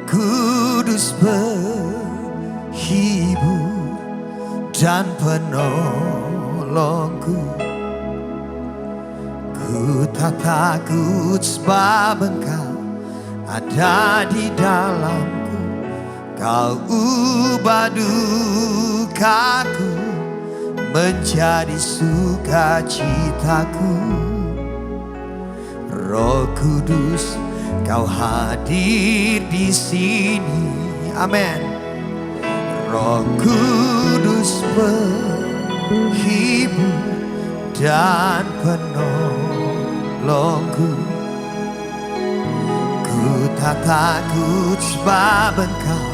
Kudus penghibur dan penolongku. Ku tak takut sebab Engkau ada di dalamku. Kau ubah dukaku menjadi sukacitaku. Roh Kudus, Kau hadir di sini. Amin. Roh Kudus penghibur dan penolongku. Ku tak takut sebab Engkau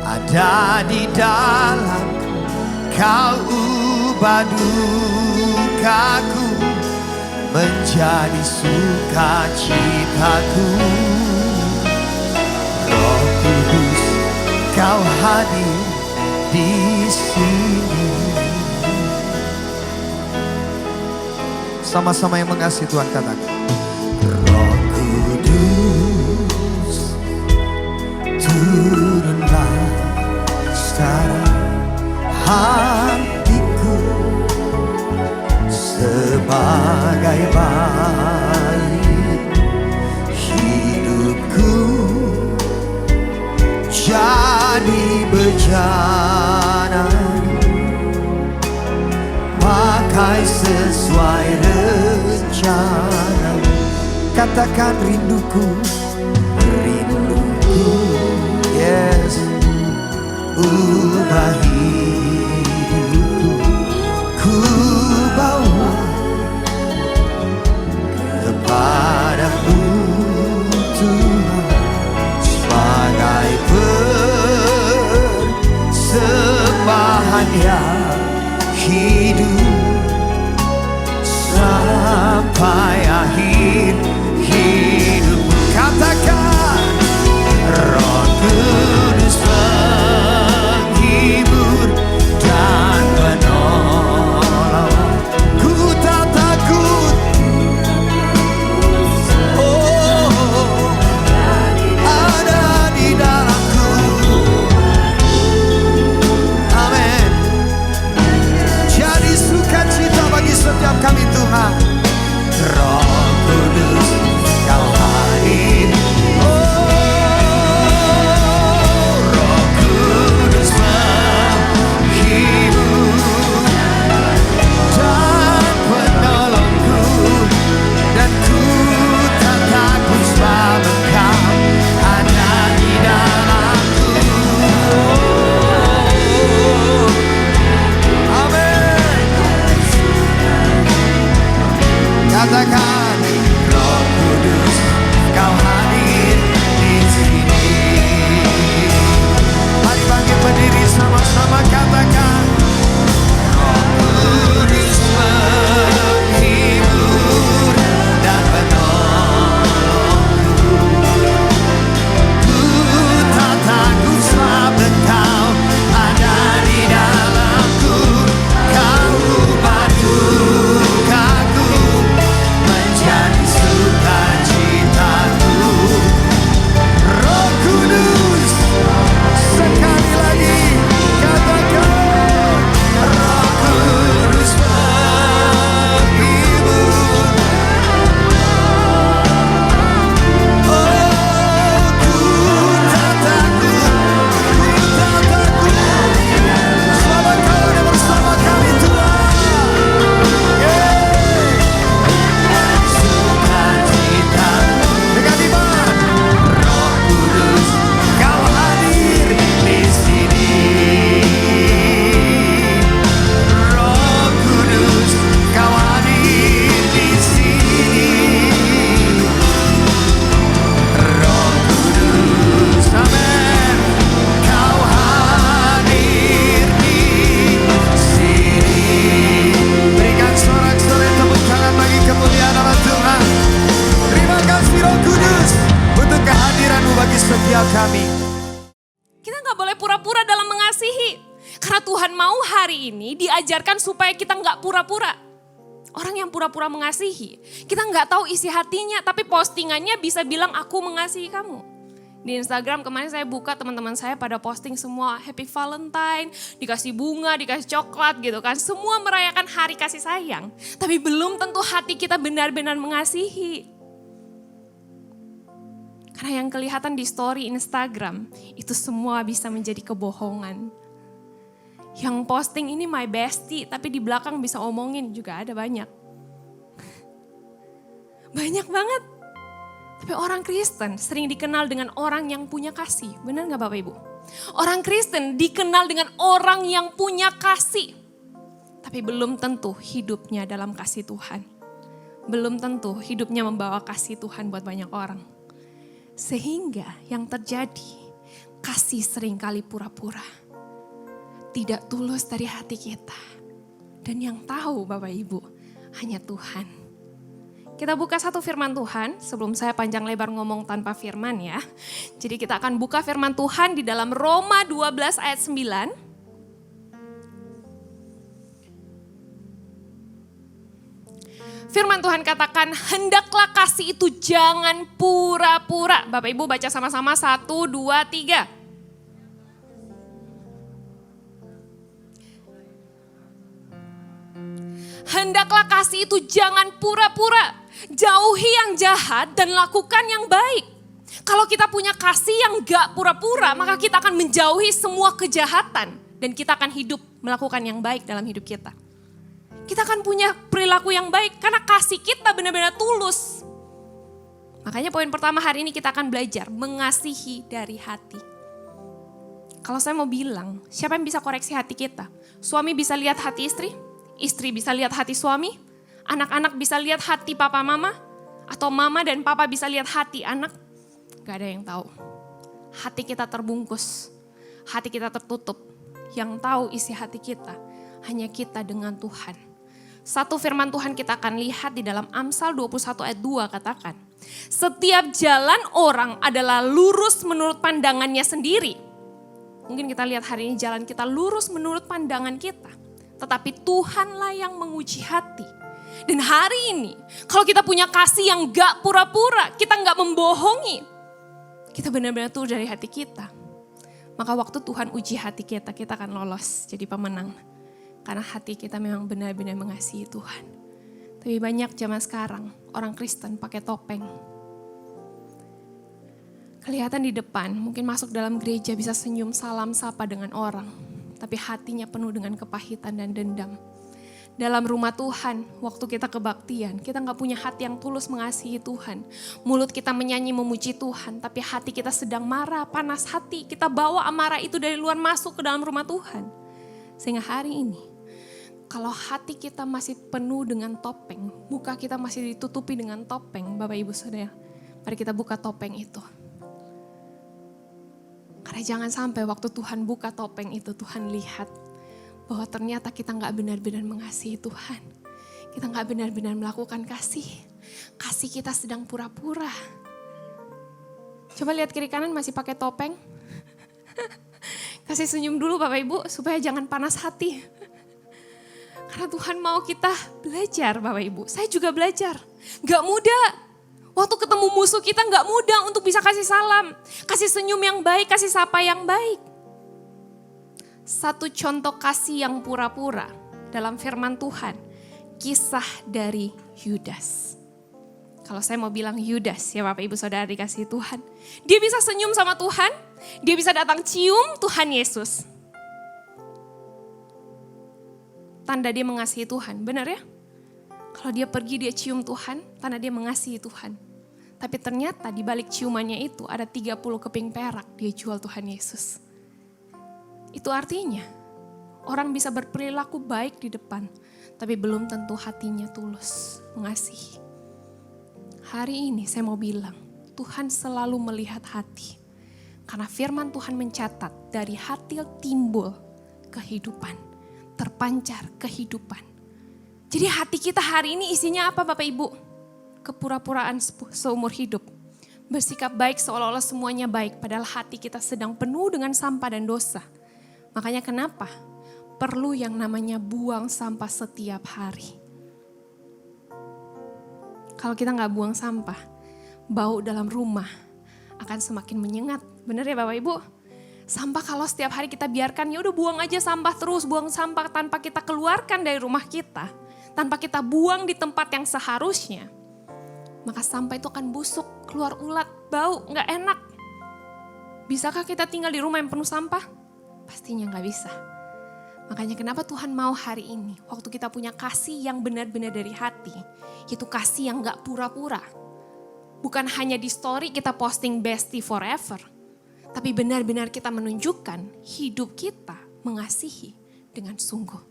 ada di dalamku. Kau ubah dukaku menjadi sukacitaku. Roh Kudus, Kau hadir di sini. Sama-sama yang mengasihi Tuhan katakan, Roh Kudus, turunlah sekarang hatiku sebagai bayi. Hidupku jadi bejana, pakai sesuai rencana. Katakan rinduku, rinduku, yes. Ubah hidupku, ku bawa kepadamu Tuhan, sebagai persembahan yang hidup sampai akhir hidup. Katakan, Roh Kudus penghibur dan penolong. Ku tak takut, oh, ada di dalamku. Amin. Jadi sukacita bagi setiap kami Tuhan. Roh Kudus, Kau hadir. Roh Kudus penghibur dan penolongku. Dan ku tak takut sebab Engkau ada di dalamku. Amin. Katakan, Roh Kudus, Kau hadir di sini. Mari bangkit berdiri sama-sama katakan, Roh Kudus penghibur dan penolongku. Ku tak takut sebab Engkau ada di dalamku. Kau ubah dukaku menjadi sukacitaku. Roh Kudus, sekali lagi katakan, Roh Kudus penghibur. Oh, ku tak takut, ku tak takut, sebab Engkau ada bersama kami Tuhan. Sukacita dengan iman. Roh Kudus, Kau hadir di sini. Roh Kudus, Kau hadir di sini. Roh Kudus, amin. Kau hadir di sini. Berikan sorak-sorai tepuk tangan bagi kemuliaan nama Tuhan. Terima kasih Roh Kudus untuk kehadiran-Mu bagi setiap kami. Kita nggak boleh pura-pura dalam mengasihi. Karena Tuhan mau hari ini diajarkan supaya kita nggak pura-pura. Orang yang pura-pura mengasihi, kita nggak tahu isi hatinya, tapi postingannya bisa bilang aku mengasihi kamu. Di Instagram kemarin saya buka, teman-teman saya pada posting semua Happy Valentine, dikasih bunga, dikasih coklat gitu kan. Semua merayakan hari kasih sayang. Tapi belum tentu hati kita benar-benar mengasihi. Karena yang kelihatan di story Instagram, itu semua bisa menjadi kebohongan. Yang posting ini my bestie, tapi di belakang bisa omongin juga ada banyak. Banyak banget. Tapi orang Kristen sering dikenal dengan orang yang punya kasih. Benar gak Bapak Ibu? Orang Kristen dikenal dengan orang yang punya kasih. Tapi belum tentu hidupnya dalam kasih Tuhan. Belum tentu hidupnya membawa kasih Tuhan buat banyak orang. Sehingga yang terjadi, kasih seringkali pura-pura. Tidak tulus dari hati kita. Dan yang tahu Bapak Ibu, hanya Tuhan. Kita buka satu firman Tuhan, sebelum saya panjang lebar ngomong tanpa firman ya. Jadi kita akan buka firman Tuhan di dalam Roma 12 ayat 9. Firman Tuhan katakan, hendaklah kasih itu jangan pura-pura. Bapak Ibu baca sama-sama 1, 2, 3. Hendaklah kasih itu jangan pura-pura. Jauhi yang jahat dan lakukan yang baik. Kalau kita punya kasih yang gak pura-pura, maka kita akan menjauhi semua kejahatan. Dan kita akan hidup melakukan yang baik dalam hidup kita. Kita akan punya perilaku yang baik karena kasih kita benar-benar tulus. Makanya poin pertama hari ini kita akan belajar mengasihi dari hati. Kalau saya mau bilang, siapa yang bisa koreksi hati kita? Suami bisa lihat hati istri? Istri bisa lihat hati suami? Anak-anak bisa lihat hati papa mama? Atau mama dan papa bisa lihat hati anak? Gak ada yang tahu. Hati kita terbungkus. Hati kita tertutup. Yang tahu isi hati kita hanya kita dengan Tuhan. Satu firman Tuhan kita akan lihat di dalam Amsal 21 ayat 2 katakan. Setiap jalan orang adalah lurus menurut pandangannya sendiri. Mungkin kita lihat hari ini jalan kita lurus menurut pandangan kita. Tetapi Tuhanlah yang menguji hati. Dan hari ini kalau kita punya kasih yang gak pura-pura, kita gak membohongi. Kita benar-benar tulus dari hati kita. Maka waktu Tuhan uji hati kita, kita akan lolos jadi pemenang. Karena hati kita memang benar-benar mengasihi Tuhan. Tapi banyak zaman sekarang orang Kristen pakai topeng. Kelihatan di depan, mungkin masuk dalam gereja bisa senyum salam sapa dengan orang. Tapi hatinya penuh dengan kepahitan dan dendam. Dalam rumah Tuhan, waktu kita kebaktian, kita gak punya hati yang tulus mengasihi Tuhan. Mulut kita menyanyi memuji Tuhan, tapi hati kita sedang marah, panas hati. Kita bawa amarah itu dari luar masuk ke dalam rumah Tuhan. Sehingga hari ini, kalau hati kita masih penuh dengan topeng, muka kita masih ditutupi dengan topeng, Bapak Ibu Saudara, mari kita buka topeng itu. Karena jangan sampai waktu Tuhan buka topeng itu, Tuhan lihat bahwa ternyata kita gak benar-benar mengasihi Tuhan. Kita gak benar-benar melakukan kasih. Kasih kita sedang pura-pura. Coba lihat kiri kanan masih pakai topeng. Kasih senyum dulu Bapak Ibu supaya jangan panas hati. Karena Tuhan mau kita belajar Bapak Ibu. Saya juga belajar. Gak mudah. Waktu ketemu musuh kita gak mudah untuk bisa kasih salam. Kasih senyum yang baik, kasih sapa yang baik. Satu contoh kasih yang pura-pura dalam firman Tuhan. Kisah dari Yudas. Kalau saya mau bilang Yudas ya Bapak Ibu Saudara dikasih Tuhan. Dia bisa senyum sama Tuhan. Dia bisa datang cium Tuhan Yesus. Tanda dia mengasihi Tuhan, benar ya? Kalau dia pergi dia cium Tuhan, tanda dia mengasihi Tuhan. Tapi ternyata di balik ciumannya itu ada 30 keping perak dia jual Tuhan Yesus. Itu artinya orang bisa berperilaku baik di depan, tapi belum tentu hatinya tulus mengasihi. Hari ini saya mau bilang, Tuhan selalu melihat hati. Karena firman Tuhan mencatat dari hati timbul kehidupan, terpancar kehidupan. Jadi hati kita hari ini isinya apa Bapak Ibu? Kepura-puraan seumur hidup. Bersikap baik seolah-olah semuanya baik, padahal hati kita sedang penuh dengan sampah dan dosa. Makanya kenapa? Perlu yang namanya buang sampah setiap hari. Kalau kita gak buang sampah, bau dalam rumah akan semakin menyengat. Bener ya Bapak Ibu? Sampah kalau setiap hari kita biarkan, ya udah buang aja sampah terus, buang sampah tanpa kita keluarkan dari rumah kita, tanpa kita buang di tempat yang seharusnya, maka sampah itu akan busuk, keluar ulat, bau, gak enak. Bisakah kita tinggal di rumah yang penuh sampah? Pastinya gak bisa. Makanya kenapa Tuhan mau hari ini, waktu kita punya kasih yang benar-benar dari hati, itu kasih yang gak pura-pura. Bukan hanya di story kita posting bestie forever, tapi benar-benar kita menunjukkan hidup kita mengasihi dengan sungguh.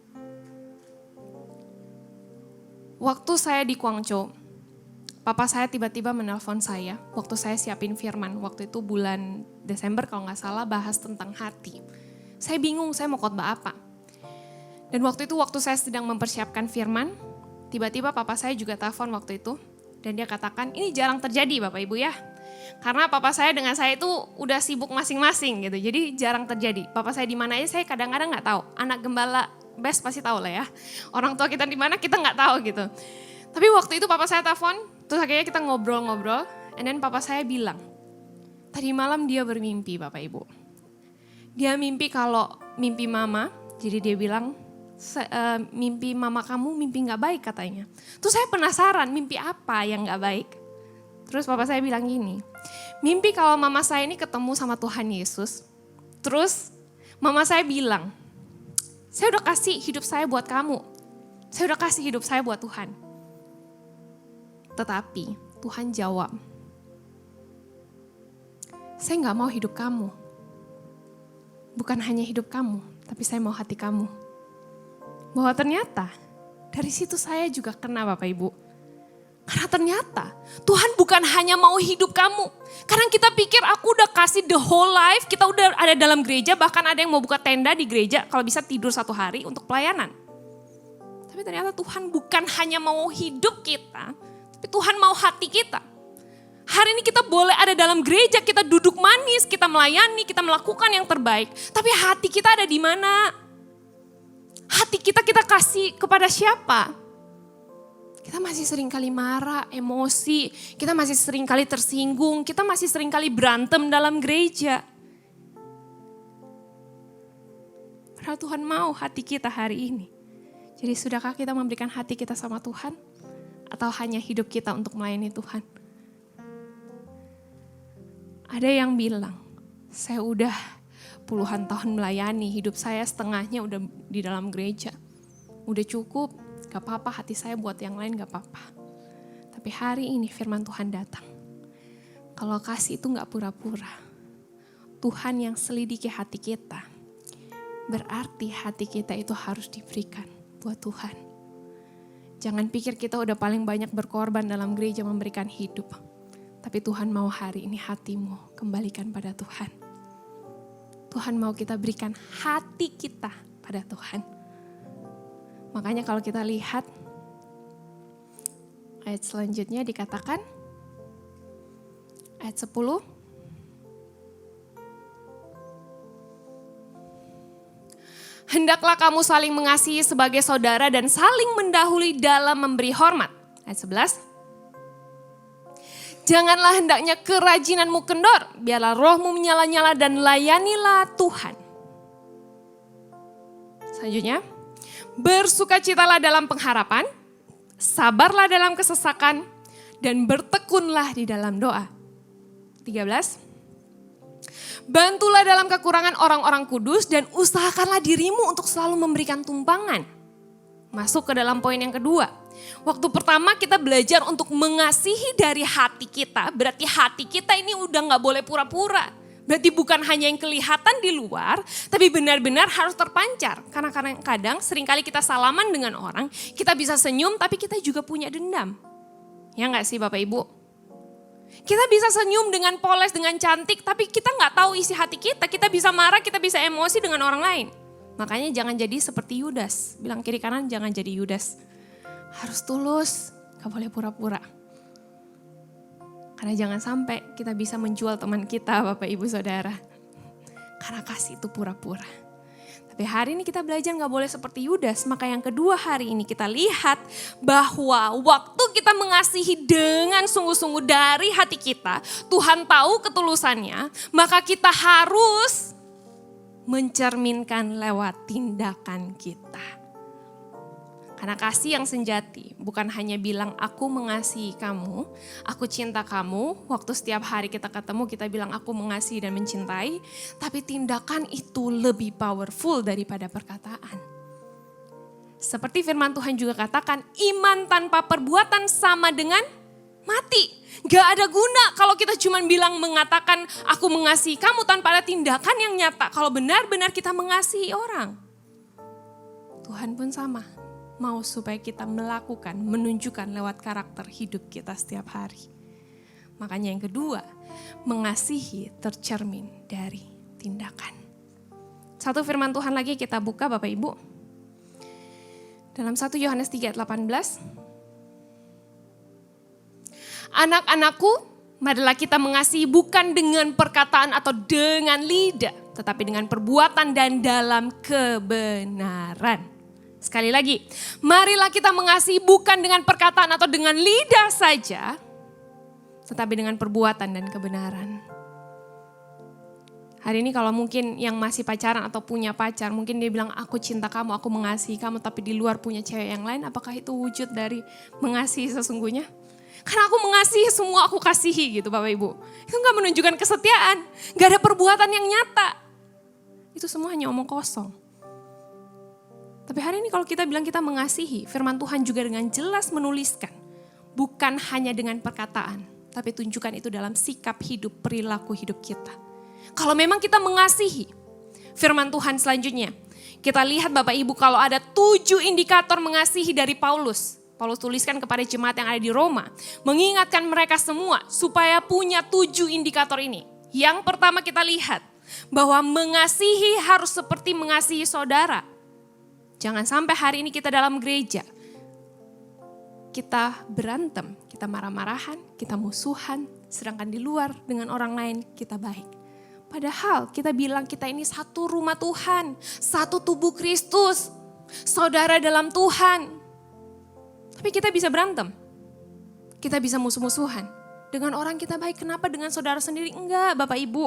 Waktu saya di Guangzhou, papa saya tiba-tiba menelpon saya waktu saya siapin firman. Waktu itu bulan Desember kalau gak salah, bahas tentang hati. Saya bingung saya mau khotbah apa. Dan waktu itu waktu saya sedang mempersiapkan firman, tiba-tiba papa saya juga telepon waktu itu. Dan dia katakan, ini jarang terjadi Bapak Ibu ya. Karena papa saya dengan saya itu udah sibuk masing-masing gitu. Jadi jarang terjadi. Papa saya di mana aja saya kadang-kadang nggak tahu. Anak gembala best pasti tahu lah ya. Orang tua kita di mana kita nggak tahu gitu. Tapi waktu itu papa saya telepon, terus akhirnya kita ngobrol-ngobrol. And then papa saya bilang, tadi malam dia bermimpi Bapak Ibu. Dia mimpi kalau mimpi mama, jadi dia bilang, mimpi mama kamu mimpi gak baik katanya. Terus saya penasaran mimpi apa yang gak baik. Terus papa saya bilang gini, mimpi kalau mama saya ini ketemu sama Tuhan Yesus. Terus mama saya bilang, saya udah kasih hidup saya buat kamu. Saya udah kasih hidup saya buat Tuhan. Tetapi Tuhan jawab, saya gak mau hidup kamu. Bukan hanya hidup kamu, tapi saya mau hati kamu. Bahwa ternyata dari situ saya juga kena Bapak Ibu. Karena ternyata Tuhan bukan hanya mau hidup kamu. Kadang kita pikir aku udah kasih the whole life, kita udah ada dalam gereja, bahkan ada yang mau buka tenda di gereja kalau bisa tidur 1 hari untuk pelayanan. Tapi ternyata Tuhan bukan hanya mau hidup kita, tapi Tuhan mau hati kita. Hari ini kita boleh ada dalam gereja, kita duduk manis, kita melayani, kita melakukan yang terbaik. Tapi hati kita ada di mana? Hati kita kasih kepada siapa? Kita masih sering kali marah, emosi, kita masih sering kali tersinggung, kita masih sering kali berantem dalam gereja. Padahal Tuhan mau hati kita hari ini. Jadi sudahkah kita memberikan hati kita sama Tuhan? Atau hanya hidup kita untuk melayani Tuhan? Ada yang bilang, saya udah puluhan tahun melayani, hidup saya setengahnya udah di dalam gereja. Udah cukup, gak apa-apa hati saya buat yang lain gak apa-apa. Tapi hari ini firman Tuhan datang. Kalau kasih itu gak pura-pura. Tuhan yang selidiki hati kita. Berarti hati kita itu harus diberikan buat Tuhan. Jangan pikir kita udah paling banyak berkorban dalam gereja memberikan hidup. Tapi Tuhan mau hari ini hatimu kembalikan pada Tuhan. Tuhan mau kita berikan hati kita pada Tuhan. Makanya kalau kita lihat ayat selanjutnya dikatakan, ayat 10. Hendaklah kamu saling mengasihi sebagai saudara dan saling mendahului dalam memberi hormat. Ayat 11. Janganlah hendaknya kerajinanmu kendor, biarlah rohmu menyala-nyala dan layanilah Tuhan. Selanjutnya, bersukacitalah dalam pengharapan, sabarlah dalam kesesakan, dan bertekunlah di dalam doa. 13. Bantulah dalam kekurangan orang-orang kudus dan usahakanlah dirimu untuk selalu memberikan tumpangan. Masuk ke dalam poin yang kedua. Waktu pertama kita belajar untuk mengasihi dari hati kita. Berarti hati kita ini udah gak boleh pura-pura. Berarti bukan hanya yang kelihatan di luar, tapi benar-benar harus terpancar. Karena kadang-kadang seringkali kita salaman dengan orang, kita bisa senyum tapi kita juga punya dendam. Ya gak sih Bapak Ibu? Kita bisa senyum dengan poles, dengan cantik, tapi kita gak tahu isi hati kita. Kita bisa marah, kita bisa emosi dengan orang lain. Makanya jangan jadi seperti Yudas. Bilang kiri kanan jangan jadi Yudas. Harus tulus, gak boleh pura-pura. Karena jangan sampai kita bisa menjual teman kita Bapak Ibu Saudara. Karena kasih itu pura-pura. Tapi hari ini kita belajar gak boleh seperti Yudas. Maka yang kedua hari ini kita lihat bahwa waktu kita mengasihi dengan sungguh-sungguh dari hati kita, Tuhan tahu ketulusannya, maka kita harus mencerminkan lewat tindakan kita. Karena kasih yang sejati bukan hanya bilang aku mengasihi kamu, aku cinta kamu. Waktu setiap hari kita ketemu kita bilang aku mengasihi dan mencintai. Tapi tindakan itu lebih powerful daripada perkataan. Seperti firman Tuhan juga katakan, iman tanpa perbuatan sama dengan mati. Gak ada guna kalau kita cuma bilang mengatakan aku mengasihi kamu tanpa ada tindakan yang nyata. Kalau benar-benar kita mengasihi orang. Tuhan pun sama. Mau supaya kita melakukan, menunjukkan lewat karakter hidup kita setiap hari. Makanya yang kedua, mengasihi tercermin dari tindakan. Satu firman Tuhan lagi kita buka Bapak Ibu. Dalam 1 Yohanes 3 ayat 18. Anak-anakku, marilah kita mengasihi bukan dengan perkataan atau dengan lidah, tetapi dengan perbuatan dan dalam kebenaran. Sekali lagi, marilah kita mengasihi bukan dengan perkataan atau dengan lidah saja, tetapi dengan perbuatan dan kebenaran. Hari ini kalau mungkin yang masih pacaran atau punya pacar, mungkin dia bilang aku cinta kamu, aku mengasihi kamu, tapi di luar punya cewek yang lain, apakah itu wujud dari mengasihi sesungguhnya? Karena aku mengasihi semua aku kasihi gitu Bapak Ibu. Itu gak menunjukkan kesetiaan, gak ada perbuatan yang nyata. Itu semua hanya omong kosong. Tapi hari ini kalau kita bilang kita mengasihi, firman Tuhan juga dengan jelas menuliskan. Bukan hanya dengan perkataan, tapi tunjukkan itu dalam sikap hidup, perilaku hidup kita. Kalau memang kita mengasihi, firman Tuhan selanjutnya. Kita lihat Bapak Ibu kalau ada 7 indikator mengasihi dari Paulus. Paulus tuliskan kepada jemaat yang ada di Roma. Mengingatkan mereka semua supaya punya 7 indikator ini. Yang pertama kita lihat bahwa mengasihi harus seperti mengasihi saudara. Jangan sampai hari ini kita dalam gereja, kita berantem, kita marah-marahan, kita musuhan, sedangkan di luar dengan orang lain kita baik. Padahal kita bilang kita ini satu rumah Tuhan, satu tubuh Kristus, saudara dalam Tuhan. Tapi kita bisa berantem, kita bisa musuh-musuhan. Dengan orang kita baik, kenapa dengan saudara sendiri enggak Bapak Ibu?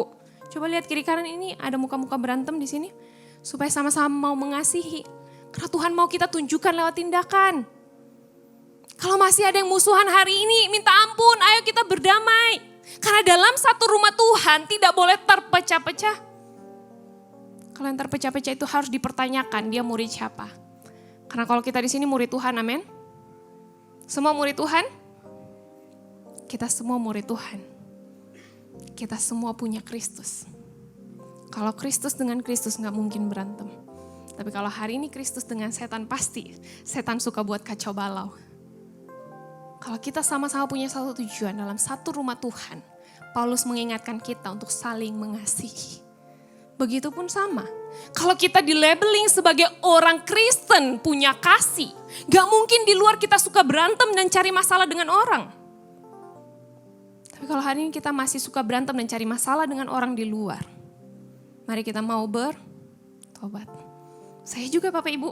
Coba lihat kiri kanan ini ada muka-muka berantem di sini, supaya sama-sama mau mengasihi. Karena Tuhan mau kita tunjukkan lewat tindakan. Kalau masih ada yang musuhan hari ini, minta ampun, ayo kita berdamai. Karena dalam satu rumah Tuhan tidak boleh terpecah-pecah. Kalau yang terpecah-pecah itu harus dipertanyakan, dia murid siapa. Karena kalau kita di sini murid Tuhan, amin. Semua murid Tuhan, kita semua murid Tuhan. Kita semua punya Kristus. Kalau Kristus dengan Kristus gak mungkin berantem. Tapi kalau hari ini Kristus dengan setan, pasti setan suka buat kacau balau. Kalau kita sama-sama punya satu tujuan dalam satu rumah Tuhan, Paulus mengingatkan kita untuk saling mengasihi. Begitupun sama, kalau kita di labeling sebagai orang Kristen punya kasih, gak mungkin di luar kita suka berantem dan cari masalah dengan orang. Tapi kalau hari ini kita masih suka berantem dan cari masalah dengan orang di luar, mari kita mau bertobat. Saya juga Bapak Ibu.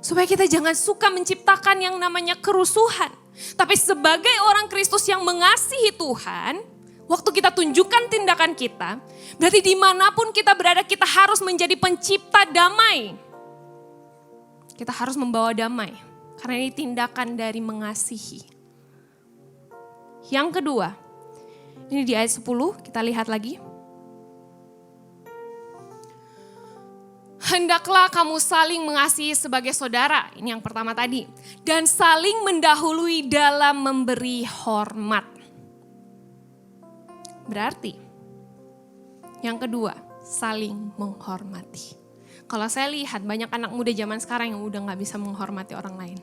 Supaya kita jangan suka menciptakan yang namanya kerusuhan. Tapi sebagai orang Kristus yang mengasihi Tuhan, waktu kita tunjukkan tindakan kita, berarti dimanapun kita berada kita harus menjadi pencipta damai. Kita harus membawa damai. Karena ini tindakan dari mengasihi. Yang kedua, ini di ayat 10 kita lihat lagi. Hendaklah kamu saling mengasihi sebagai saudara. Ini yang pertama tadi. Dan saling mendahului dalam memberi hormat. Berarti yang kedua, saling menghormati. Kalau saya lihat banyak anak muda zaman sekarang yang udah gak bisa menghormati orang lain.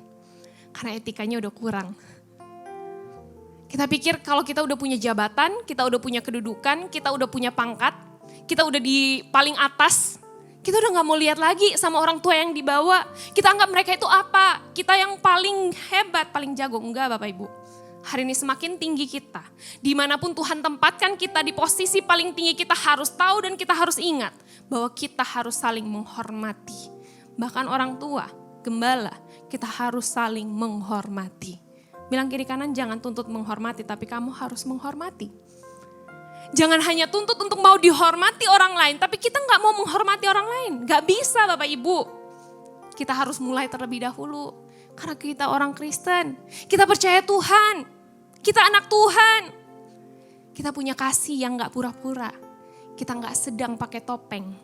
Karena etikanya udah kurang. Kita pikir kalau kita udah punya jabatan, kita udah punya kedudukan, kita udah punya pangkat, kita udah di paling atas, kita udah gak mau lihat lagi sama orang tua yang dibawa. Kita anggap mereka itu apa? Kita yang paling hebat, paling jago. Enggak Bapak Ibu. Hari ini semakin tinggi kita. Dimanapun Tuhan tempatkan kita di posisi paling tinggi, kita harus tahu dan kita harus ingat bahwa kita harus saling menghormati. Bahkan orang tua, gembala, kita harus saling menghormati. Bilang kiri kanan, jangan tuntut menghormati, tapi kamu harus menghormati. Jangan hanya tuntut untuk mau dihormati orang lain, tapi kita gak mau menghormati orang lain. Gak bisa Bapak Ibu. Kita harus mulai terlebih dahulu. Karena kita orang Kristen. Kita percaya Tuhan. Kita anak Tuhan. Kita punya kasih yang gak pura-pura. Kita gak sedang pakai topeng.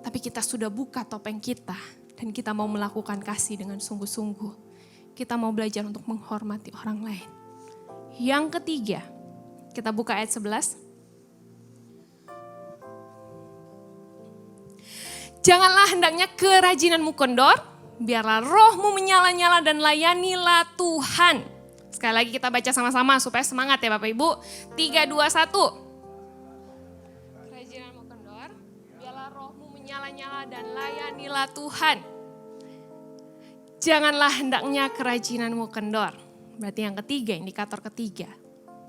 Tapi kita sudah buka topeng kita. Dan kita mau melakukan kasih dengan sungguh-sungguh. Kita mau belajar untuk menghormati orang lain. Yang ketiga, kita buka ayat 11. Janganlah hendaknya kerajinanmu kendor, biarlah rohmu menyala-nyala dan layanilah Tuhan. Sekali lagi kita baca sama-sama supaya semangat ya Bapak Ibu. 3, 2, 1. Kerajinanmu kendor, biarlah rohmu menyala-nyala dan layanilah Tuhan. Janganlah hendaknya kerajinanmu kendor. Berarti yang ketiga, indikator ketiga.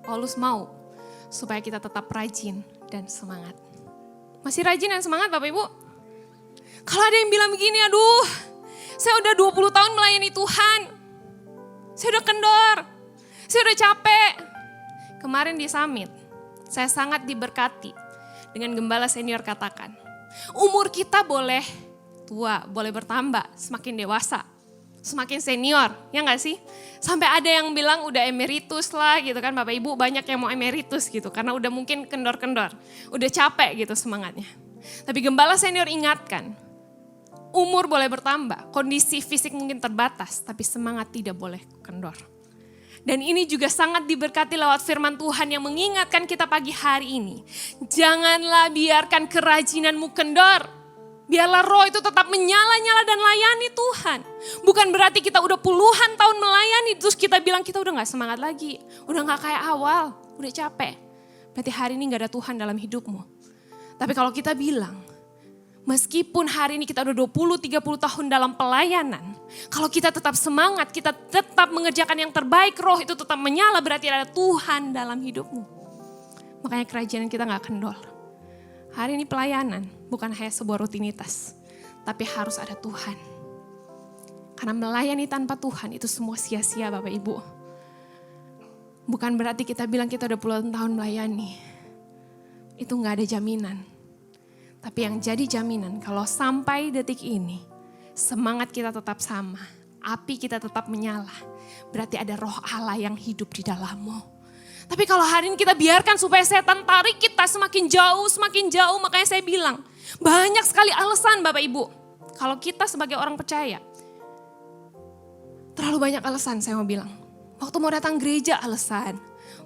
Paulus mau supaya kita tetap rajin dan semangat. Masih rajin dan semangat Bapak Ibu? Kalau ada yang bilang begini, aduh saya udah 20 tahun melayani Tuhan. Saya udah kendor, saya udah capek. Kemarin di summit, saya sangat diberkati dengan gembala senior katakan. Umur kita boleh tua, boleh bertambah, semakin dewasa, semakin senior, ya gak sih? Sampai ada yang bilang udah emeritus lah gitu kan Bapak Ibu, banyak yang mau emeritus gitu. Karena udah mungkin kendor-kendor, udah capek gitu semangatnya. Tapi gembala senior ingatkan, umur boleh bertambah, kondisi fisik mungkin terbatas, tapi semangat tidak boleh kendor. Dan ini juga sangat diberkati lewat firman Tuhan yang mengingatkan kita pagi hari ini. Janganlah biarkan kerajinanmu kendor. Biarlah roh itu tetap menyala-nyala dan layani Tuhan. Bukan berarti kita udah puluhan tahun melayani, terus kita bilang kita udah gak semangat lagi. Udah gak kayak awal, udah capek. Berarti hari ini gak ada Tuhan dalam hidupmu. Tapi kalau kita bilang, meskipun hari ini kita udah 20-30 tahun dalam pelayanan, kalau kita tetap semangat, kita tetap mengerjakan yang terbaik, roh itu tetap menyala, berarti ada Tuhan dalam hidupmu. Makanya kerajaan kita gak kendor. Hari ini pelayanan bukan hanya sebuah rutinitas, tapi harus ada Tuhan. Karena melayani tanpa Tuhan itu semua sia-sia Bapak Ibu. Bukan berarti kita bilang kita udah puluhan tahun melayani. Itu gak ada jaminan. Tapi yang jadi jaminan kalau sampai detik ini semangat kita tetap sama, api kita tetap menyala. Berarti ada roh Allah yang hidup di dalammu. Tapi kalau hari ini kita biarkan supaya setan tarik kita semakin jauh, makanya saya bilang banyak sekali alasan Bapak Ibu. Kalau kita sebagai orang percaya, terlalu banyak alasan saya mau bilang. Waktu mau datang gereja alasan,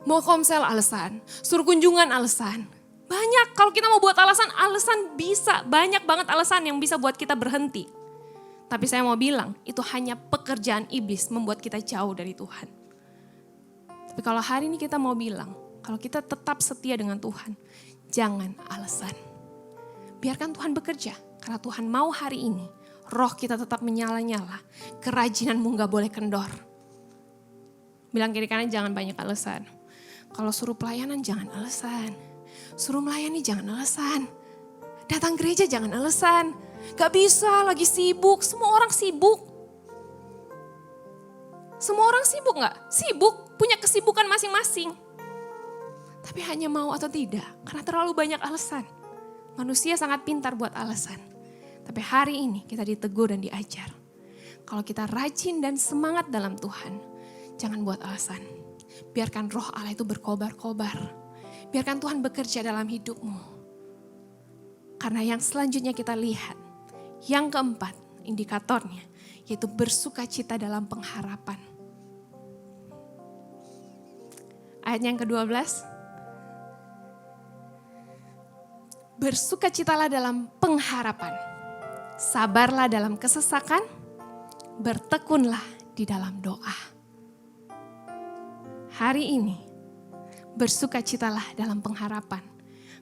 mau komsel alasan, suruh kunjungan alasan. Banyak, kalau kita mau buat alasan bisa. Banyak banget alasan yang bisa buat kita berhenti. Tapi saya mau bilang, itu hanya pekerjaan iblis membuat kita jauh dari Tuhan. Tapi kalau hari ini kita mau bilang, kalau kita tetap setia dengan Tuhan, jangan alasan. Biarkan Tuhan bekerja, karena Tuhan mau hari ini, roh kita tetap menyala-nyala, kerajinanmu gak boleh kendor. Bilang kiri kanan jangan banyak alasan. Kalau suruh pelayanan jangan alasan. Suruh melayani jangan alasan. Datang gereja jangan alasan. Gak bisa, lagi sibuk. Semua orang sibuk. Semua orang sibuk gak? Sibuk, punya kesibukan masing-masing. Tapi hanya mau atau tidak, karena terlalu banyak alasan. Manusia sangat pintar buat alasan. Tapi hari ini kita ditegur dan diajar. Kalau kita rajin dan semangat dalam Tuhan, jangan buat alasan. Biarkan roh Allah itu berkobar-kobar. Biarkan Tuhan bekerja dalam hidupmu. Karena yang selanjutnya kita lihat, yang keempat indikatornya, yaitu bersukacita dalam pengharapan. Ayat yang ke-12. Bersukacitalah dalam pengharapan. Sabarlah dalam kesesakan. Bertekunlah di dalam doa. Hari ini bersukacitalah dalam pengharapan.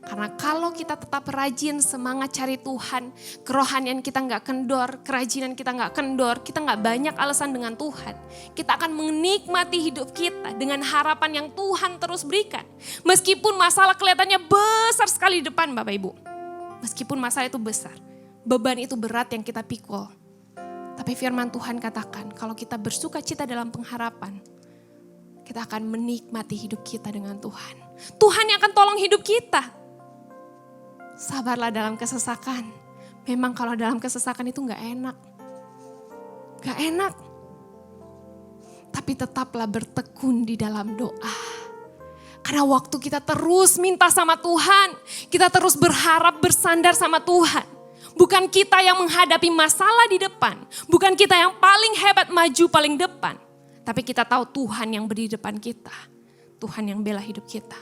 Karena kalau kita tetap rajin semangat cari Tuhan, kerohanian kita nggak kendor, kerajinan kita nggak kendor, kita nggak banyak alasan dengan Tuhan. Kita akan menikmati hidup kita dengan harapan yang Tuhan terus berikan. Meskipun masalah kelihatannya besar sekali di depan Bapak Ibu. Meskipun masalah itu besar, beban itu berat yang kita pikul. Tapi firman Tuhan katakan kalau kita bersuka cita dalam pengharapan, kita akan menikmati hidup kita dengan Tuhan. Tuhan yang akan tolong hidup kita. Sabarlah dalam kesesakan. Memang kalau dalam kesesakan itu gak enak. Gak enak. Tapi tetaplah bertekun di dalam doa. Karena waktu kita terus minta sama Tuhan, kita terus berharap bersandar sama Tuhan. Bukan kita yang menghadapi masalah di depan. Bukan kita yang paling hebat maju paling depan. Tapi kita tahu Tuhan yang berdiri di depan kita. Tuhan yang bela hidup kita.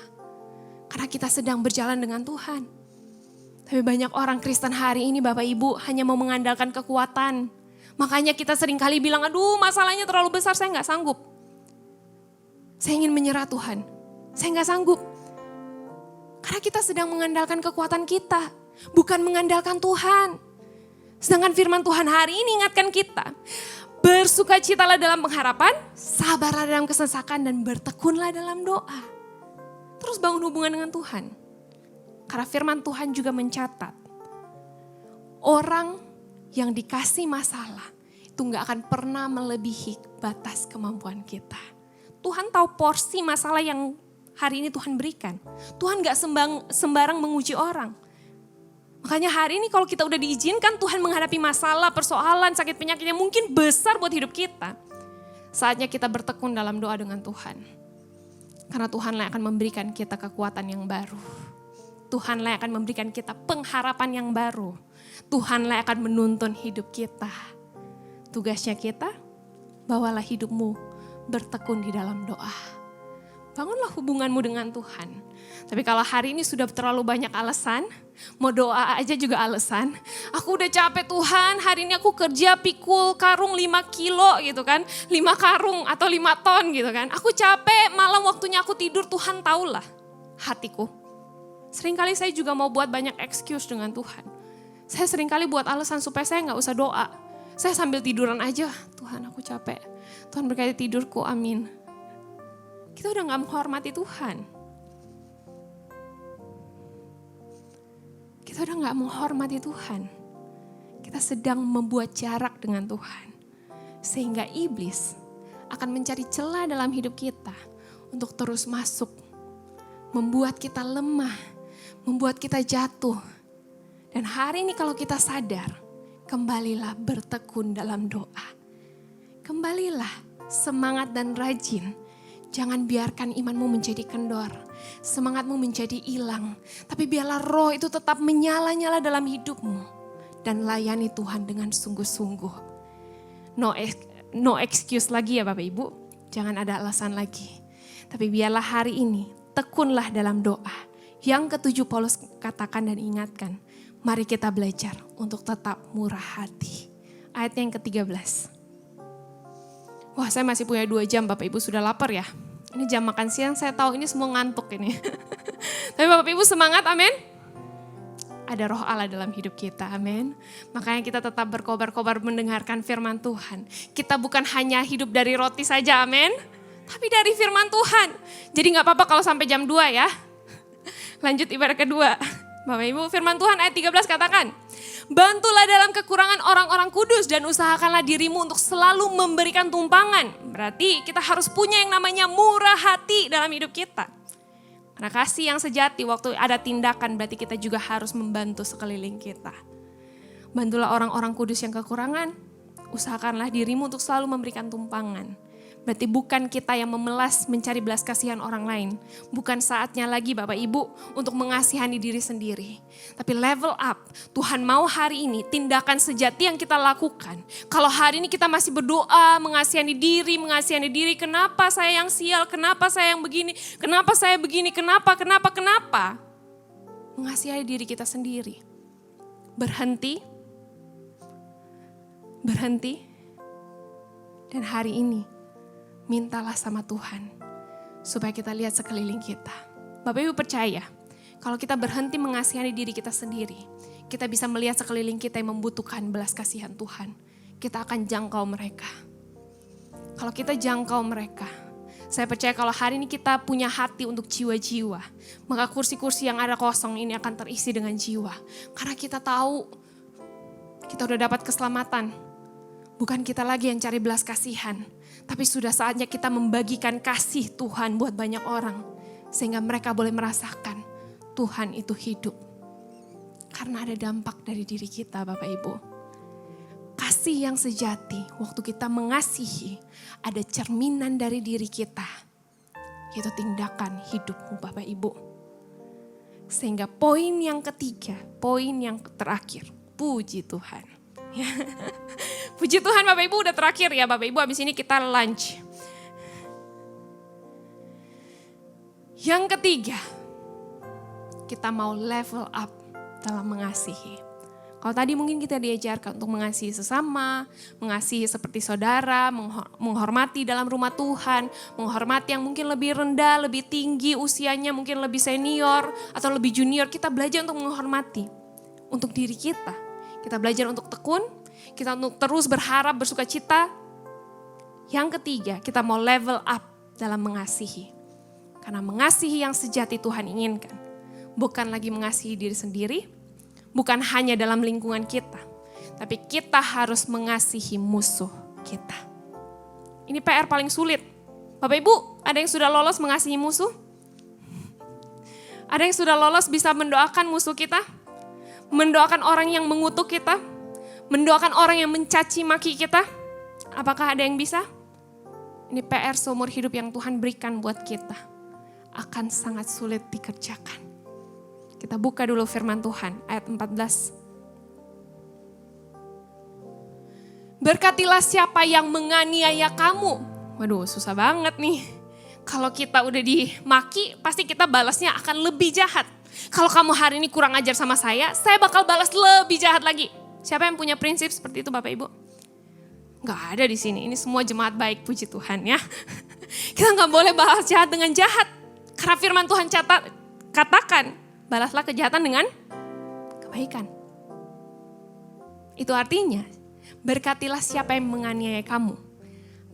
Karena kita sedang berjalan dengan Tuhan. Tapi banyak orang Kristen hari ini Bapak Ibu hanya mau mengandalkan kekuatan. Makanya kita sering kali bilang, aduh masalahnya terlalu besar, saya gak sanggup. Saya ingin menyerah Tuhan. Saya gak sanggup. Karena kita sedang mengandalkan kekuatan kita. Bukan mengandalkan Tuhan. Sedangkan firman Tuhan hari ini ingatkan kita. Bersukacitalah dalam pengharapan, sabarlah dalam kesesakan dan bertekunlah dalam doa. Terus bangun hubungan dengan Tuhan. Karena firman Tuhan juga mencatat. Orang yang dikasih masalah itu gak akan pernah melebihi batas kemampuan kita. Tuhan tahu porsi masalah yang hari ini Tuhan berikan. Tuhan gak sembarang menguji orang. Makanya hari ini kalau kita udah diizinkan Tuhan menghadapi masalah, persoalan, sakit penyakit yang mungkin besar buat hidup kita. Saatnya kita bertekun dalam doa dengan Tuhan. Karena Tuhanlah yang akan memberikan kita kekuatan yang baru. Tuhanlah yang akan memberikan kita pengharapan yang baru. Tuhanlah yang akan menuntun hidup kita. Tugasnya kita, bawalah hidupmu bertekun di dalam doa. Bangunlah hubunganmu dengan Tuhan. Tapi kalau hari ini sudah terlalu banyak alasan, mau doa aja juga alasan. Aku udah capek Tuhan, hari ini aku kerja pikul karung 5 kilo gitu kan. 5 karung atau 5 ton gitu kan. Aku capek, malam waktunya aku tidur, Tuhan tahulah hatiku. Seringkali saya juga mau buat banyak excuse dengan Tuhan. Saya seringkali buat alasan supaya saya gak usah doa. Saya sambil tiduran aja, Tuhan aku capek. Tuhan berkati tidurku, amin. Kita udah gak menghormati Tuhan. Kita udah gak menghormati Tuhan. Kita sedang membuat jarak dengan Tuhan. Sehingga iblis akan mencari celah dalam hidup kita untuk terus masuk. Membuat kita lemah, membuat kita jatuh. Dan hari ini kalau kita sadar, kembalilah bertekun dalam doa. Kembalilah semangat dan rajin. Jangan biarkan imanmu menjadi kendor, semangatmu menjadi hilang. Tapi biarlah roh itu tetap menyala-nyala dalam hidupmu. Dan layani Tuhan dengan sungguh-sungguh. No excuse lagi ya Bapak Ibu, jangan ada alasan lagi. Tapi biarlah hari ini tekunlah dalam doa. Yang ketujuh Paulus katakan dan ingatkan, mari kita belajar untuk tetap murah hati. Ayat yang ke-13. Wah saya masih punya 2 jam Bapak Ibu sudah lapar ya. Ini jam makan siang saya tahu ini semua ngantuk ini. Tapi Bapak Ibu semangat amin. Ada roh Allah dalam hidup kita amin. Makanya kita tetap berkobar-kobar mendengarkan firman Tuhan. Kita bukan hanya hidup dari roti saja amin. Tapi dari firman Tuhan. Jadi gak apa-apa kalau sampai jam 2 ya. Lanjut ibadah kedua. Bapak Ibu firman Tuhan ayat 13 katakan. Bantulah dalam kekurangan orang-orang kudus dan usahakanlah dirimu untuk selalu memberikan tumpangan. Berarti kita harus punya yang namanya murah hati dalam hidup kita. Karena kasih yang sejati waktu ada tindakan berarti kita juga harus membantu sekeliling kita. Bantulah orang-orang kudus yang kekurangan. Usahakanlah dirimu untuk selalu memberikan tumpangan. Berarti bukan kita yang memelas mencari belas kasihan orang lain. Bukan saatnya lagi Bapak Ibu untuk mengasihani diri sendiri. Tapi level up, Tuhan mau hari ini tindakan sejati yang kita lakukan. Kalau hari ini kita masih berdoa, mengasihani diri. Kenapa saya yang sial, kenapa saya yang begini, kenapa saya begini, kenapa. Mengasihani diri kita sendiri. Berhenti. Dan hari ini mintalah sama Tuhan supaya kita lihat sekeliling kita. Bapak Ibu percaya, Kalau kita berhenti mengasihani diri kita sendiri, kita bisa melihat sekeliling kita yang membutuhkan belas kasihan Tuhan. Kita akan jangkau mereka. Kalau kita jangkau mereka, saya percaya kalau hari ini kita punya hati untuk jiwa-jiwa, maka kursi-kursi yang ada kosong ini akan terisi dengan jiwa. Karena kita tahu kita udah dapat keselamatan. Bukan kita lagi yang cari belas kasihan, tapi sudah saatnya kita membagikan kasih Tuhan buat banyak orang. Sehingga mereka boleh merasakan Tuhan itu hidup. Karena ada dampak dari diri kita Bapak Ibu. Kasih yang sejati, waktu kita mengasihi, ada cerminan dari diri kita. Yaitu tindakan hidupmu Bapak Ibu. Sehingga poin yang ketiga, poin yang terakhir, puji Tuhan. Puji Tuhan Bapak Ibu udah terakhir ya Bapak Ibu, habis ini kita lunch. Yang ketiga, kita mau level up dalam mengasihi. Kalau tadi mungkin kita diajarkan untuk mengasihi sesama, mengasihi seperti saudara, menghormati dalam rumah Tuhan, menghormati yang mungkin lebih rendah, lebih tinggi usianya, mungkin lebih senior atau lebih junior. Kita belajar untuk menghormati untuk diri kita. Kita belajar untuk tekun, kita untuk terus berharap, bersuka cita. Yang ketiga, kita mau level up dalam mengasihi. Karena mengasihi yang sejati Tuhan inginkan. Bukan lagi mengasihi diri sendiri, bukan hanya dalam lingkungan kita, tapi kita harus mengasihi musuh kita. Ini PR paling sulit. Bapak Ibu, ada yang sudah lolos mengasihi musuh? Ada yang sudah lolos bisa mendoakan musuh kita? Mendoakan orang yang mengutuk kita? Mendoakan orang yang mencaci maki kita? Apakah ada yang bisa? Ini PR seumur hidup yang Tuhan berikan buat kita. Akan sangat sulit dikerjakan. Kita buka dulu firman Tuhan, ayat 14. Berkatilah siapa yang menganiaya kamu. Waduh, susah banget nih. Kalau kita udah dimaki, pasti kita balasnya akan lebih jahat. Kalau kamu hari ini kurang ajar sama saya bakal balas lebih jahat lagi. Siapa yang punya prinsip seperti itu Bapak Ibu? Gak ada di sini, ini semua jemaat baik, puji Tuhan ya. Kita gak boleh balas jahat dengan jahat. Karena firman Tuhan katakan, balaslah kejahatan dengan kebaikan. Itu artinya, berkatilah siapa yang menganiaya kamu.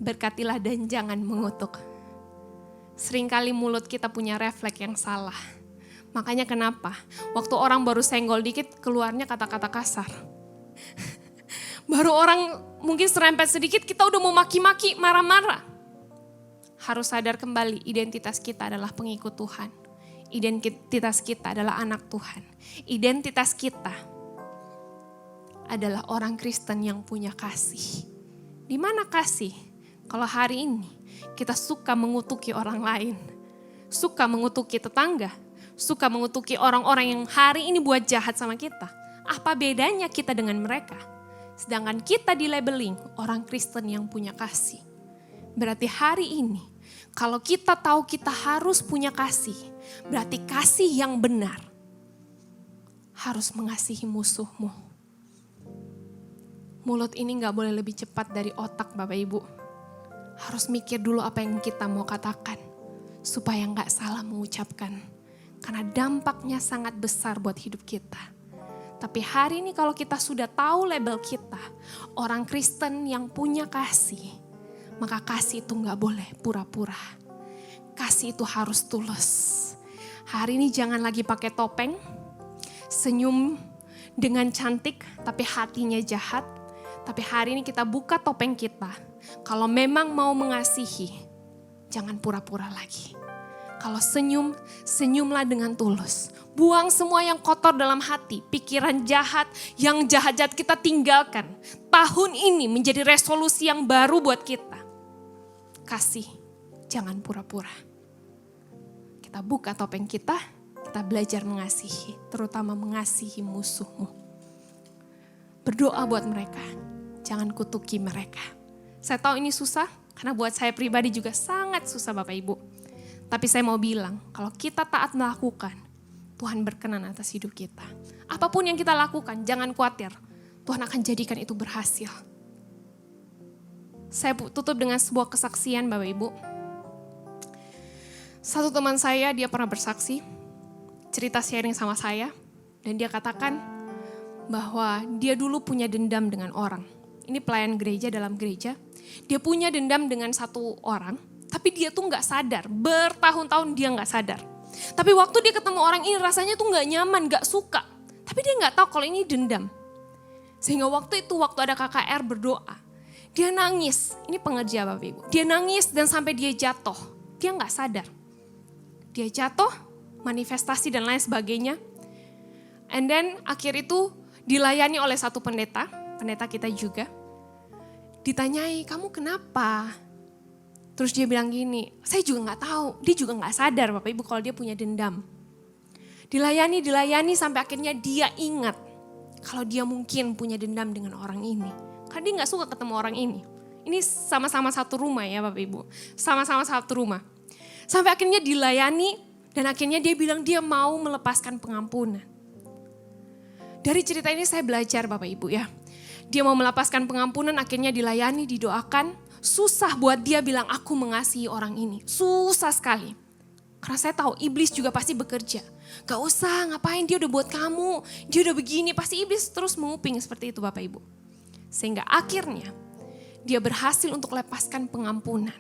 Berkatilah dan jangan mengutuk. Seringkali mulut kita punya refleks yang salah. Makanya kenapa? Waktu orang baru senggol dikit, keluarnya kata-kata kasar. Baru orang mungkin serempet sedikit, kita udah mau maki-maki, marah-marah. Harus sadar kembali, identitas kita adalah pengikut Tuhan. Identitas kita adalah anak Tuhan. Identitas kita adalah orang Kristen yang punya kasih. Di mana kasih? Kalau hari ini kita suka mengutuki orang lain, suka mengutuki tetangga, suka mengutuki orang-orang yang hari ini buat jahat sama kita. Apa bedanya kita dengan mereka? Sedangkan kita di-labeling orang Kristen yang punya kasih. Berarti hari ini kalau kita tahu kita harus punya kasih, berarti kasih yang benar harus mengasihi musuhmu. Mulut ini gak boleh lebih cepat dari otak Bapak Ibu. Harus mikir dulu apa yang kita mau katakan, supaya gak salah mengucapkan. Karena dampaknya sangat besar buat hidup kita. Tapi hari ini kalau kita sudah tahu label kita, orang Kristen yang punya kasih, maka kasih itu gak boleh pura-pura. Kasih itu harus tulus. Hari ini jangan lagi pakai topeng, senyum dengan cantik tapi hatinya jahat. Tapi hari ini kita buka topeng kita. Kalau memang mau mengasihi, jangan pura-pura lagi. Kalau senyum, senyumlah dengan tulus. Buang semua yang kotor dalam hati, pikiran jahat, yang jahat-jahat kita tinggalkan. Tahun ini menjadi resolusi yang baru buat kita. Kasih, jangan pura-pura. Kita buka topeng kita belajar mengasihi, terutama mengasihi musuhmu. Berdoa buat mereka, jangan kutuki mereka. Saya tahu ini susah, karena buat saya pribadi juga sangat susah Bapak Ibu. Tapi saya mau bilang, kalau kita taat melakukan, Tuhan berkenan atas hidup kita. Apapun yang kita lakukan, jangan khawatir. Tuhan akan jadikan itu berhasil. Saya tutup dengan sebuah kesaksian Bapak Ibu. Satu teman saya, dia pernah bersaksi. cerita sharing sama saya. Dan dia katakan bahwa dia dulu punya dendam dengan orang. Ini pelayan gereja dalam gereja. Dia punya dendam dengan satu orang, tapi dia tuh gak sadar. Bertahun-tahun dia gak sadar. Tapi waktu dia ketemu orang ini rasanya tuh gak nyaman, gak suka. Tapi dia gak tahu kalau ini dendam. Sehingga waktu itu, waktu ada KKR berdoa, dia nangis. Ini pengerja Bapak Ibu. Dia nangis dan sampai dia jatuh. Dia gak sadar. Dia jatuh, manifestasi dan lain sebagainya. And then akhir itu dilayani oleh satu pendeta kita juga. Ditanyai, kamu kenapa? Terus dia bilang gini, saya juga gak tahu. Dia juga gak sadar Bapak Ibu kalau dia punya dendam. Dilayani sampai akhirnya dia ingat kalau dia mungkin punya dendam dengan orang ini. Karena dia gak suka ketemu orang ini. Ini sama-sama satu rumah ya Bapak Ibu. Sama-sama satu rumah. Sampai akhirnya dilayani dan akhirnya dia bilang dia mau melepaskan pengampunan. Dari cerita ini saya belajar Bapak Ibu ya. Dia mau melepaskan pengampunan, akhirnya dilayani, didoakan. Susah buat dia bilang aku mengasihi orang ini. Susah sekali. Karena saya tahu iblis juga pasti bekerja. Gak usah ngapain, dia udah buat kamu. Dia udah begini, pasti iblis terus menguping seperti itu Bapak Ibu. Sehingga akhirnya dia berhasil untuk lepaskan pengampunan.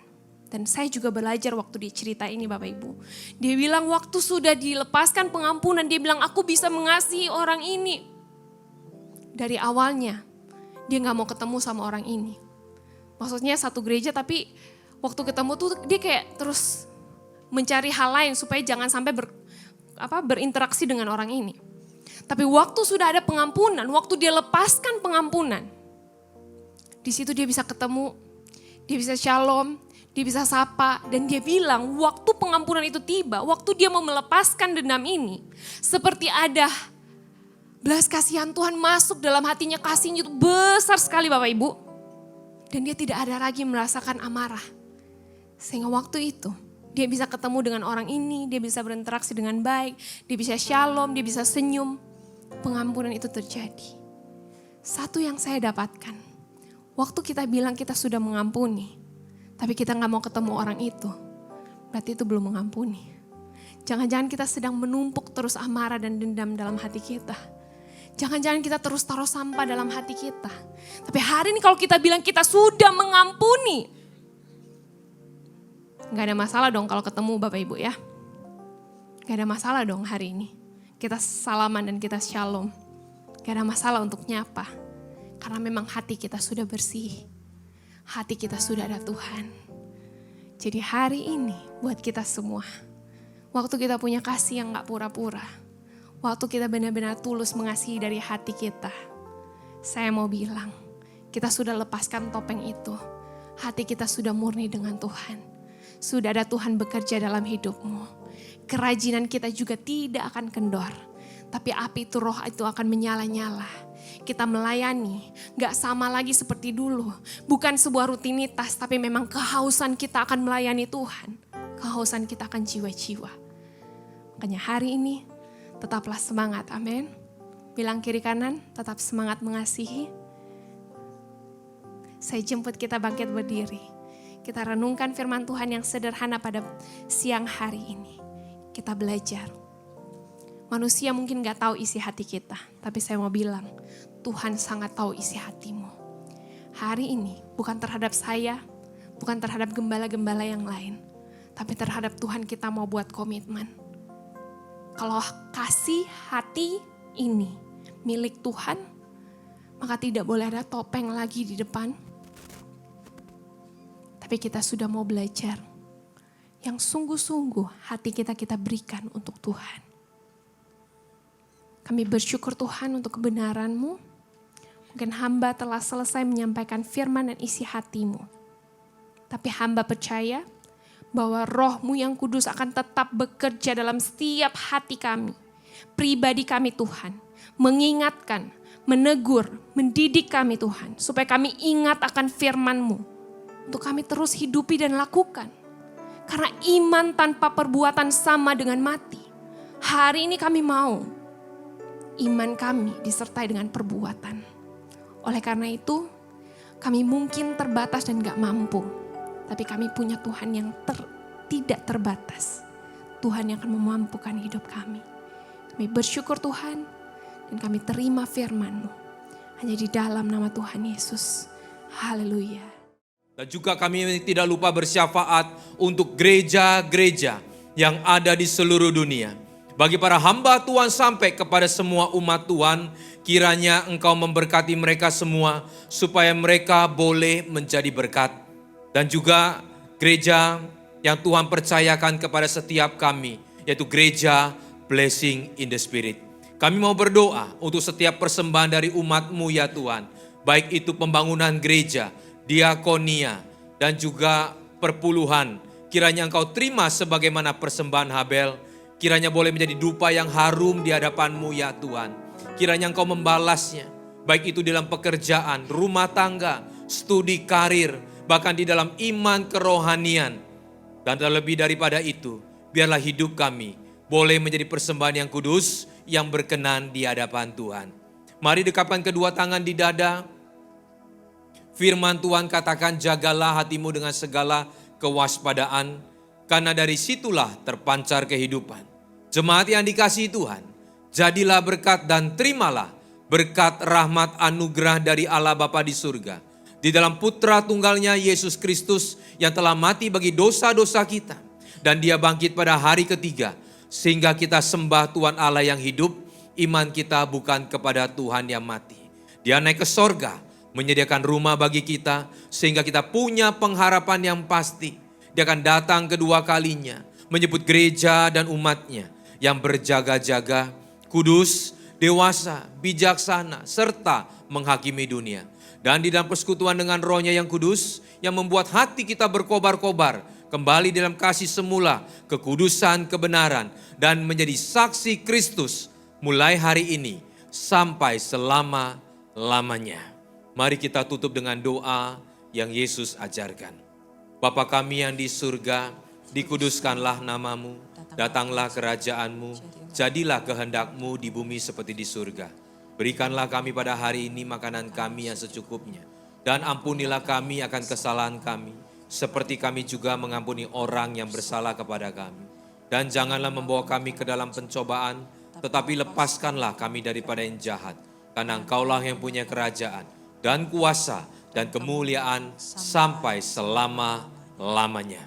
Dan saya juga belajar waktu dia cerita ini Bapak Ibu. Dia bilang waktu sudah dilepaskan pengampunan, dia bilang aku bisa mengasihi orang ini. Dari awalnya dia gak mau ketemu sama orang ini. Maksudnya satu gereja tapi waktu ketemu tuh dia kayak terus mencari hal lain supaya jangan sampai berinteraksi dengan orang ini. Tapi waktu sudah ada pengampunan, waktu dia lepaskan pengampunan, di situ dia bisa ketemu, dia bisa shalom, dia bisa sapa, dan dia bilang waktu pengampunan itu tiba, waktu dia mau melepaskan dendam ini, seperti ada belas kasihan Tuhan masuk dalam hatinya, kasihnya itu besar sekali Bapak Ibu. Dan dia tidak ada lagi merasakan amarah. Sehingga waktu itu dia bisa ketemu dengan orang ini, dia bisa berinteraksi dengan baik, dia bisa shalom, dia bisa senyum. Pengampunan itu terjadi. Satu yang saya dapatkan, waktu kita bilang kita sudah mengampuni, tapi kita gak mau ketemu orang itu, berarti itu belum mengampuni. Jangan-jangan kita sedang menumpuk terus amarah dan dendam dalam hati kita. Jangan-jangan kita terus taruh sampah dalam hati kita. Tapi hari ini kalau kita bilang kita sudah mengampuni, gak ada masalah dong kalau ketemu Bapak Ibu ya. Gak ada masalah dong hari ini. Kita salaman dan kita shalom. Gak ada masalah untuk nyapa. Karena memang hati kita sudah bersih. Hati kita sudah ada Tuhan. Jadi hari ini buat kita semua. Waktu kita punya kasih yang gak pura-pura. Waktu kita benar-benar tulus mengasihi dari hati kita. Saya mau bilang, kita sudah lepaskan topeng itu. Hati kita sudah murni dengan Tuhan. Sudah ada Tuhan bekerja dalam hidupmu. Kerajinan kita juga tidak akan kendor. Tapi api itu roh itu akan menyala-nyala. Kita melayani, gak sama lagi seperti dulu. Bukan sebuah rutinitas, tapi memang kehausan kita akan melayani Tuhan. Kehausan kita akan jiwa-jiwa. Makanya hari ini, tetaplah semangat, amin. Bilang kiri kanan, tetap semangat mengasihi. Saya jemput kita bangkit berdiri. Kita renungkan firman Tuhan yang sederhana pada siang hari ini. Kita belajar. Manusia mungkin gak tahu isi hati kita. Tapi saya mau bilang, Tuhan sangat tahu isi hatimu. Hari ini bukan terhadap saya, bukan terhadap gembala-gembala yang lain. Tapi terhadap Tuhan kita mau buat komitmen. Kalau kasih hati ini milik Tuhan, maka tidak boleh ada topeng lagi di depan. Tapi kita sudah mau belajar yang sungguh-sungguh hati kita berikan untuk Tuhan. Kami bersyukur Tuhan untuk kebenaran-Mu. Mungkin hamba telah selesai menyampaikan firman dan isi hatimu. Tapi hamba percaya bahwa Roh-Mu yang kudus akan tetap bekerja dalam setiap hati kami. Pribadi kami Tuhan. Mengingatkan, menegur, mendidik kami Tuhan. Supaya kami ingat akan firman-Mu. Untuk kami terus hidupi dan lakukan. Karena iman tanpa perbuatan sama dengan mati. Hari ini kami mau iman kami disertai dengan perbuatan. Oleh karena itu, kami mungkin terbatas dan gak mampu. Tapi kami punya Tuhan yang tidak terbatas. Tuhan yang akan memampukan hidup kami. Kami bersyukur Tuhan dan kami terima firman-Mu. Hanya di dalam nama Tuhan Yesus. Haleluya. Dan juga kami tidak lupa bersyafaat untuk gereja-gereja yang ada di seluruh dunia. Bagi para hamba Tuhan sampai kepada semua umat Tuhan, kiranya Engkau memberkati mereka semua supaya mereka boleh menjadi berkat. Dan juga gereja yang Tuhan percayakan kepada setiap kami, yaitu gereja Blessing in the Spirit. Kami mau berdoa untuk setiap persembahan dari umat-Mu ya Tuhan. Baik itu pembangunan gereja, diakonia, dan juga perpuluhan. Kiranya Engkau terima sebagaimana persembahan Habel. Kiranya boleh menjadi dupa yang harum di hadapan-Mu ya Tuhan. Kiranya Engkau membalasnya. Baik itu dalam pekerjaan, rumah tangga, studi karir, bahkan di dalam iman kerohanian. Dan lebih daripada itu, biarlah hidup kami boleh menjadi persembahan yang kudus, yang berkenan di hadapan Tuhan. Mari dekapkan kedua tangan di dada. Firman Tuhan katakan, jagalah hatimu dengan segala kewaspadaan, karena dari situlah terpancar kehidupan. Jemaat yang dikasihi Tuhan, jadilah berkat dan terimalah berkat rahmat anugerah dari Allah Bapa di surga. Di dalam putra tunggalnya Yesus Kristus yang telah mati bagi dosa-dosa kita. Dan dia bangkit pada hari ketiga. Sehingga kita sembah Tuhan Allah yang hidup, iman kita bukan kepada Tuhan yang mati. Dia naik ke sorga, menyediakan rumah bagi kita, sehingga kita punya pengharapan yang pasti. Dia akan datang kedua kalinya, menyebut gereja dan umatnya yang berjaga-jaga, kudus, dewasa, bijaksana, serta menghakimi dunia. Dan di dalam persekutuan dengan Roh-Nya yang kudus, yang membuat hati kita berkobar-kobar, kembali dalam kasih semula, kekudusan, kebenaran, dan menjadi saksi Kristus mulai hari ini sampai selama-lamanya. Mari kita tutup dengan doa yang Yesus ajarkan. Bapa kami yang di surga, dikuduskanlah namamu, datanglah kerajaan-Mu, jadilah kehendak-Mu di bumi seperti di surga. Berikanlah kami pada hari ini makanan kami yang secukupnya, dan ampunilah kami akan kesalahan kami, seperti kami juga mengampuni orang yang bersalah kepada kami. Dan janganlah membawa kami ke dalam pencobaan, tetapi lepaskanlah kami daripada yang jahat. Karena Engkaulah yang punya kerajaan, dan kuasa, dan kemuliaan sampai selama-lamanya.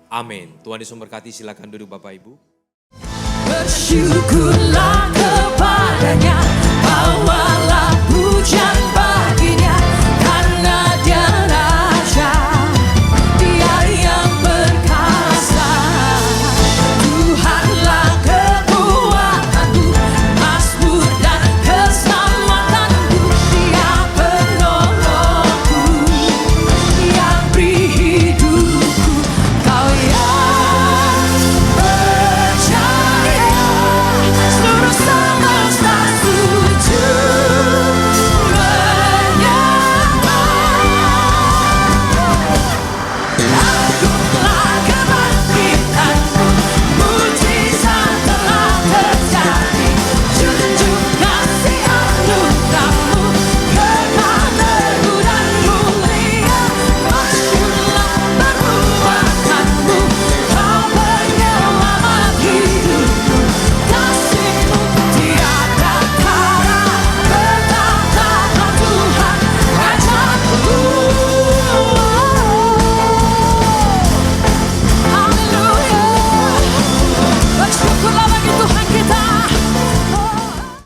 Amin. Tuhan Yesus memberkati, silakan duduk Bapak Ibu. Bersyukurlah